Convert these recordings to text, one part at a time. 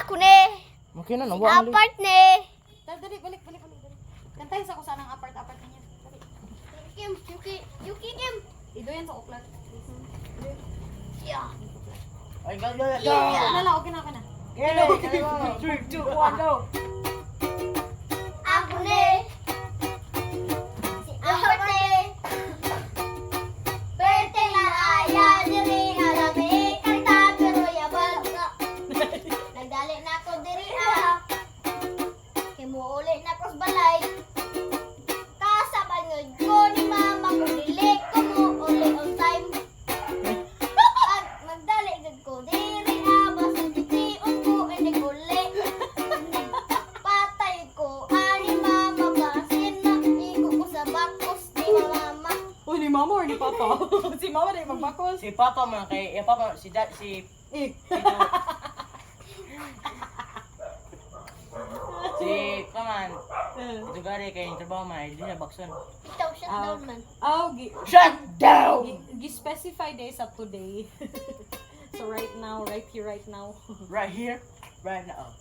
Ako ni. Makin na, Si nawa ang apart ni. Dali, balik. Kantahin sa kusa ng apart niya. Dali. Kim, Yuki Kim. Ido yan sa uklat. Yeah. Ay, go. Lala, okay na. Okay, 3, 2, 1, go. Ako ni. Si apart ni. Pwerte na aya diri alami kanta pero yabag ka. Nagdali na ko diri Himuuli na ko sa balay. Kasabangod ko ni mama ko dili ko mo uli on time. Pag magdali gud ko diri basta titiun ko ini uli. Patay ko ani mama basin na igo ko sa bakos ni mama. Oh, ni mama or ni papa? Si mama na yung magbakos. Si Papa man kay Papa si Dad si si Kaman. Ito gari kay trabaho man, hindi na bakson. Ikaw shut down man. Shut down. Specify days up today. So right here, right now. Right here, right now.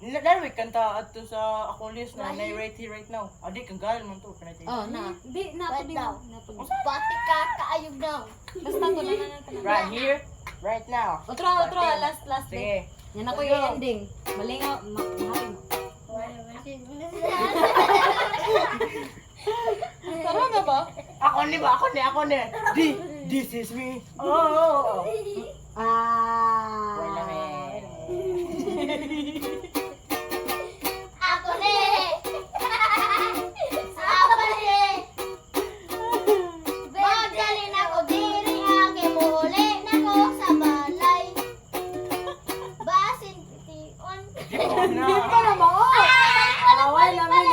Dahil kanta ato sa ako list na right here, right now. Adi kang galing man to. Oh, na. Di, na Right to now. din. Pati ka kaayog daw. Basta to na. Right here, right now. Otro, last day. Sige. Yan ako yung ending. Malingaw, mahapin mo. Tara na ba? Ako ni. This is me. Oh. Wala Ako ni. Ako ni. Magdali na ko diri muli na ko sa balay. Basin pition. Hindi pa na mo. Away namin.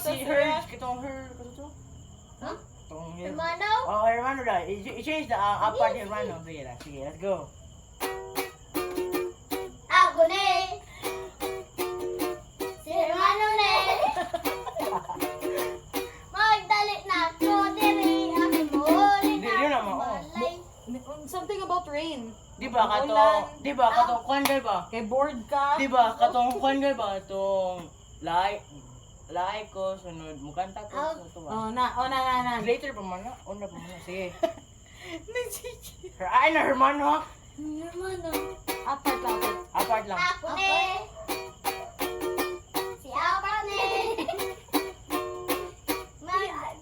Si her, kitong her, kato to? Huh? Itong her. Hermano? Oh, hermano da. I-change the apart hermano. Sige, let's go. Ako ni. Si Hermano ni. Magdali na ko diri muli Di, na yun ko naman, oh. balay. Something about rain. Di ba katong kwan gay ba? Kay bored ka. Di ba katong kwan gay ba? Itong like ko, sunod mo kanta ko. Ito ba? Oh, na. Later pa man na. Una pa man na. Sige. Ay na hermano. Hermano. Apart lang. Apart lang. Ako ni. Si Apa ni. Balik ni.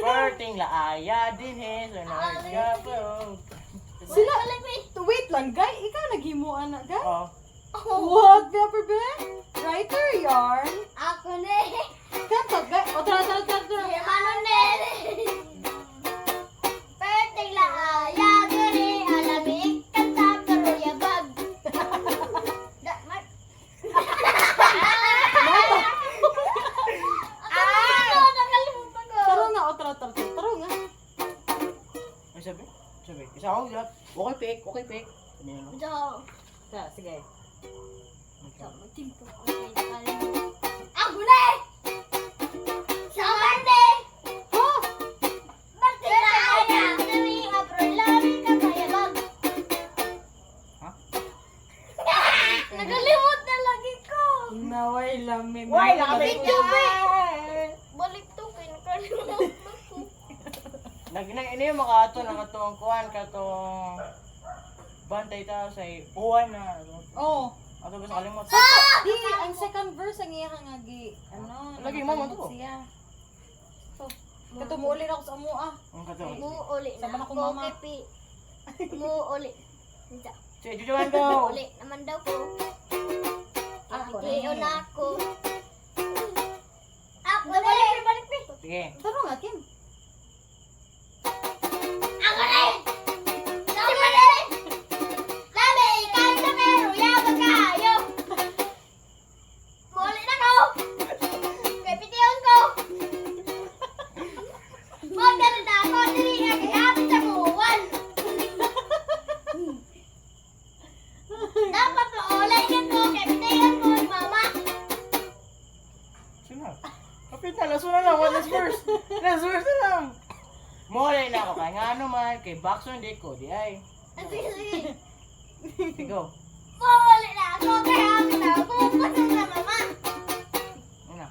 Perting laaya din he. Sunod ka po. Sila, wait lang, guy. Ikaw naghimuan na, guy? Oh. What, Pepper Bear? Writer yarn? Ako ni. Kanta, guy. O, tara. Si Hermano ni. Perting laaya diri alamig kanta pero yabag. Nakalimutan ko. Tara nga, o, tara nga. Ay sabi? Isa ako dyan. Okay, pick. Ano yun? Daw. Tara, sige. Ako na! Sa Monday! Oh! Birthday na kaya! Dami, April, lami ka kaya bag. Ha? Nagalimot na lagi ko! Naway lami. Why lami? Video balik to, kaya nakalimutan ko. Ini yung makato na katong kuhan, katong bantay tao sa buwan na. Oh. Ato ba sa kalimot? Di, ang second verse ang iya nga gi. Ano? Lagi, mama, to. Siya. So, kato mo ulit ako sa amo ah. Ang katong. Muuli na Saban ako, ako, mama. pipi. Muuli. Sige, jujuan go! Muuli naman daw ko. Ako Ikliyo na. na ako. Ako na! Balik ni! Sige. Taro nga, Kim. Ako na! Sa Monday! Lami, ikaw sa pero yabag kayo! Muuli na ko! Kay pitiyon ko! Magdala na ako, dili nga kayapit sa buwan! Dapat maulay ka ko, kay pitiyon ko, mama! Sino? Kapit na, last one na lang. Last verse na lang. Mole na ako kay nga man kay Baxter hindi ko di ay. Sige. Go. Paulit na ako kaya ako na ako. Pasok na mama. Una.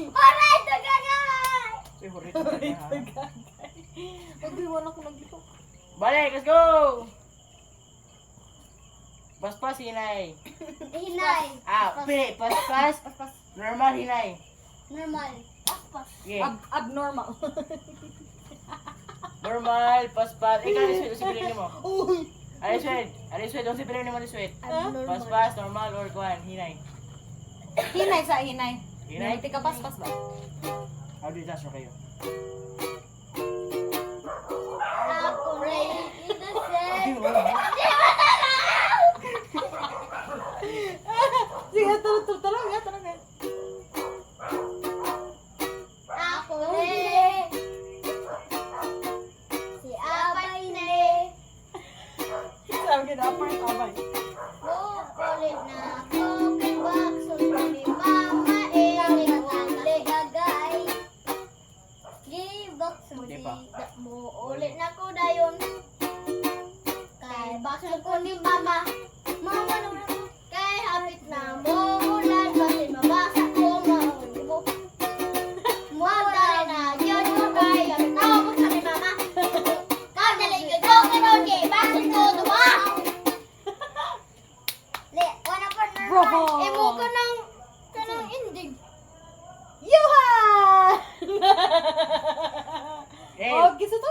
Alright, tagagay! Uy, horito ka na. Abi, wala ko nagito. Balik, let's go! Paspas, hinay. Hinay. Pili, paspas. Normal, hinay. Normal. Paspas. Okay. Abnormal. Normal, paspas. Ikaw, Aliswed, ang sipirin mo. Uy! Aliswed, ang sipirin mo, Aliswed. Abnormal. Paspas, normal, or kuhan, hinay. Hinay sa hinay. Hinay? Hinay, ka paspas ba? How do you touch kayo? Ako rin innocent. Sige, tulong nga, tulong nga. Ako rin. Si Abay ne. Sabi ka na, apart abay. Kukulit na ako kay Bakson ko ni Mama Eri. Uli agay. Gibak mo Di di pa. mo. Ulit na ko dayon. Kay Bakson ko ni Mama. Mama naman ako. Kay hapit na mo. Ulan basin mabasa ko mahuli mo. Mawala na yun ko kay hapit na ako sa ni Mama. Kadali ka daw kanon kay Bakson ko duwa. Le, wala pa na. Bro! Imo ka ng ending. Yuhan! Hey! Oh, gisa to,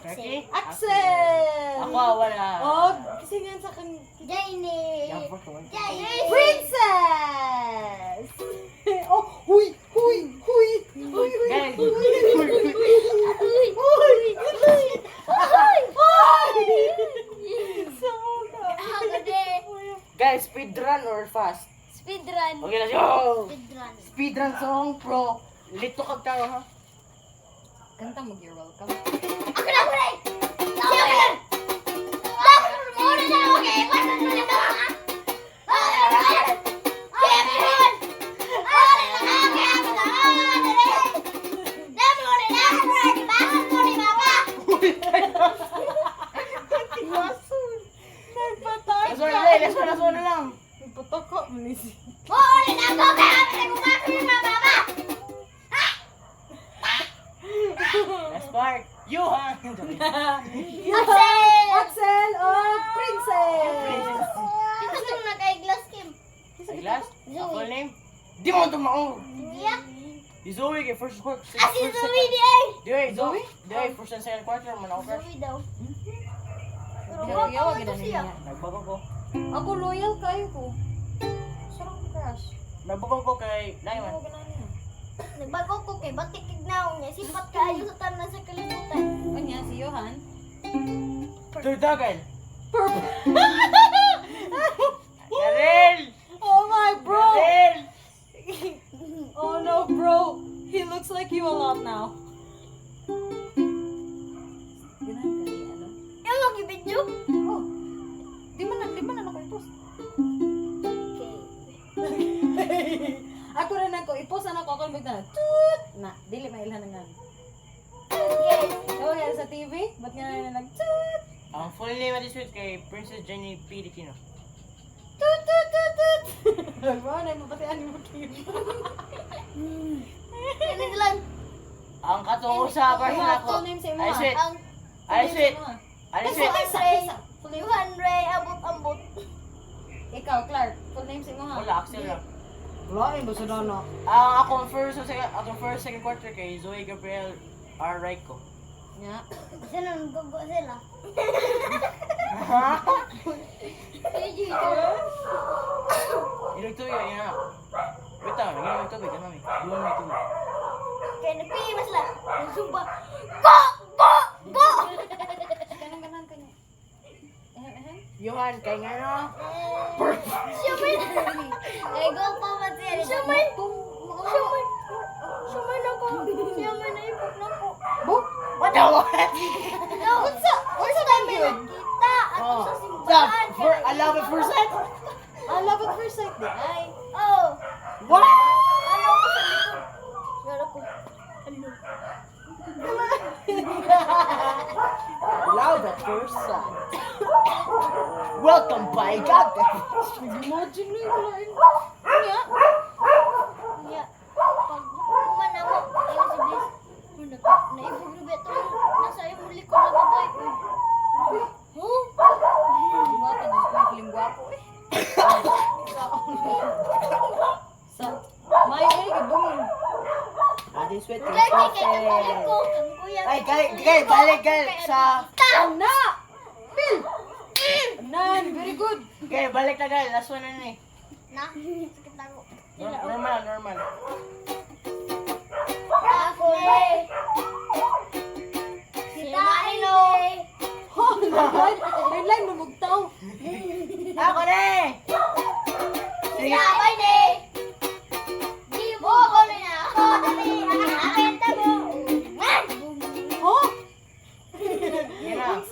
Kaki? Axel! Ako, wala. Oh, kasi nga sa kan... Janie. Yapor ko. Janie. Princess! Oh, huy! Guys, guys, speedrun or fast? Speedrun. Okay, let's go! Speedrun. Speedrun song pro. Lito kag tao, ha? Kanta mo, you're welcome. Ako na, ako na. Ako na. Bakit mo na ako kay Bakit mo na ba? Last one na lang. Nagpataka, manisi. Last part. Yuhan! Axel! Oh, Princess! Ay, last? Full name? Di mo tumao. Di Zoe kay first quarter. Di ay, Zoe? Di ay, first and second quarter. Man ako crush. Yawa, gina niya. Nagbago ko. Ako loyal kayo ko. Sarang crush. Nagbago ko kay Yawa, Naiman. gina niya. Nagbago ko kay batik ignaw niya. Sipat kaayo sa tanan sa kalibutan. Kanya, si Johan. Turdagan. Purple. Karel! Oh my bro! Karel! Oh no, bro. He looks like you a lot now. Ganahan ka ni ano? Yung mag-video? Oh. Di man na ako i-post. Ako rin ako, i-post na ako magdala. Toot! Na, dili mailhan na nga. Oh, yan sa TV? Ba't nga na nag-toot? Ang full name of this week kay Princess Jenny P. Dicino. Toot, toot, toot, toot! Wow, na yung mapatian mo kayo. Ganun lang. Ang katong sa person ako. Full name sa imo, Ay, ah. sweet. Ang Ay, sweet. Ay, sweet. Yuhan Ray, abot-abot. Ikaw, Clark. Full name sa imo, ha? Wala, Axel lang. Wala, yung basta na. Ang akong first, second quarter kay Zoe Gabriel R. Raico. Nga. Sino naggugo sila? Inog tuyo, yun na. Wait lang, nagyan may tubig, ano may? Iwan may tubig. Kaya napimas lang. Nagsumba. Go! Go! Go! Ganang-ganan ka niya. Johan, kay nga no? Siyamay! Ay, go pa ba siya? Siyamay! Siyamay! Siyamay na ko. Siyamay na ipot na ko. Book? What the what? Unsa tayo may nakita? Ato sa simbahan. I love it first sight. I love at first sight, di ay. Oh. What? Ano ko sa likod? Ano ko? Ano? first sight. Welcome, by God. Imagine na yung lain. Kanya? Nya. Pag kumana mo, ayun si Bliss. Naibog na beto. Nasa yung likod na babae. Oh? Di ba? Tapos ko yung feeling gwapo eh. Sa... May gabong. Ate Sweet, Kaya katulad ko. Ang kuya. Ay, balik sa... Ana! Bill! Nan, very good. Okay, balik na guys. Last one na eh. Na? Sakit ako. Normal. Ako eh. Si Mailo. Ha, red line mamugtaw. Ako na eh. Si Abay ne. Di mo ko na ako. Dali, nakakabenta mo. Ha? Yan na.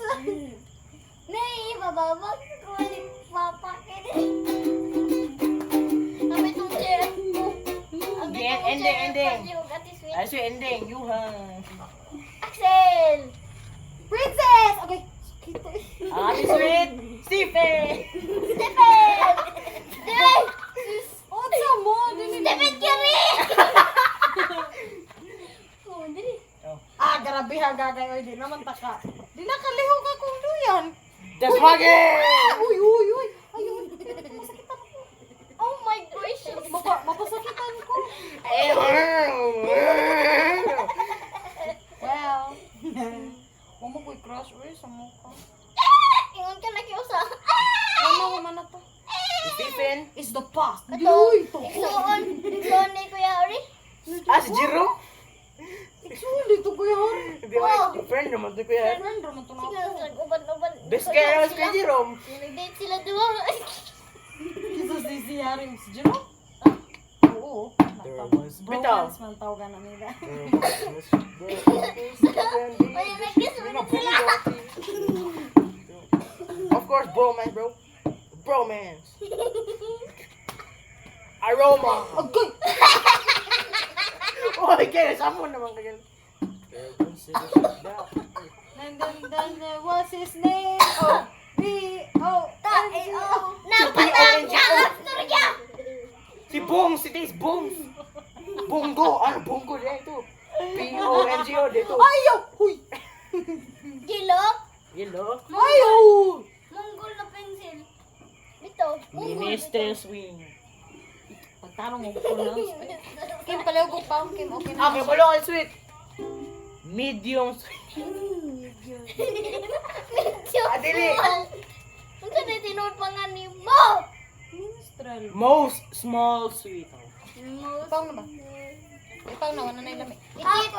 Nay, bababag ko ni Papa kini. Kami itong chair mo. Ending. Ate Sweet. Ay, Sweet, ending. You Axel. Princess! Okay. Sakito eh. Ate Sweet. Stephen. Stephen. Stephen. Oh, sa mo. Stephen Curry. Oh, dali. Ah, grabe ha, gagay. Oy, di naman taka. Di nakaliho ka kung duyan. That's Maggie. Uy. Ayun. Masakitan ko. Oh my gracious. Mapasakitan ko. Well. Huwag mo ko'y crush. Uy, sa mukha. Ingon ka na kiusa. Ano man na to? Stephen. It's the past. Ito. Uy, to. Iksoon. Iksoon ni Kuya Ori. Si Jiro. Iksulit to, Kuya Hari. Di ba? Friend naman to kuya. Friend, raman to na Sige, ako. nag-uban-uban. Best kaya naman si Kuya Jerome. Nag-date sila dua. Kisa si Hari. Si Jiro? Oo. Bitaw. Bromance man tawag na nila. Ay, nag-kiss mo na sila. Of course, bromance, bro. Bromance. Aroma. Agay! Oh, again, saan naman kayo? And then what's his name? Oh, B-O. Ta-e-o. Napatang ka! Astorya! Si Bong, si Taze Bongs. Bongo, ano Bongo din ito? P-O-N-G-O dito. Ayaw! Huy! Gilok. Hello? Ayaw! Monggol na pencil. Ito. Minister Swing. Pagtanong mo ko lang. Kim, palihog pa. Kim, okay na. Okay, balo ka sweet. Medium sweet. Medyo Adili. small. Ang sana tinuod pa nga ni mo. Minstrel. Most small sweet. Ipang na ba? Ipang na, wala na ilami. Ikit.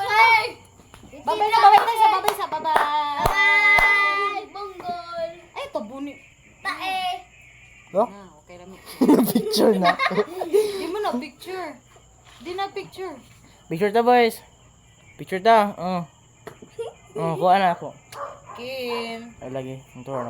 Babay na, babay na sa babay sa babay. Bye! Bonggol. Ay, tabuni. Tae. No? Ah, okay lang. Picture na. Di mo na picture. Di na picture. Picture ta boys. Picture ta. Kuha na ako. Kim. Ay lagi. Ito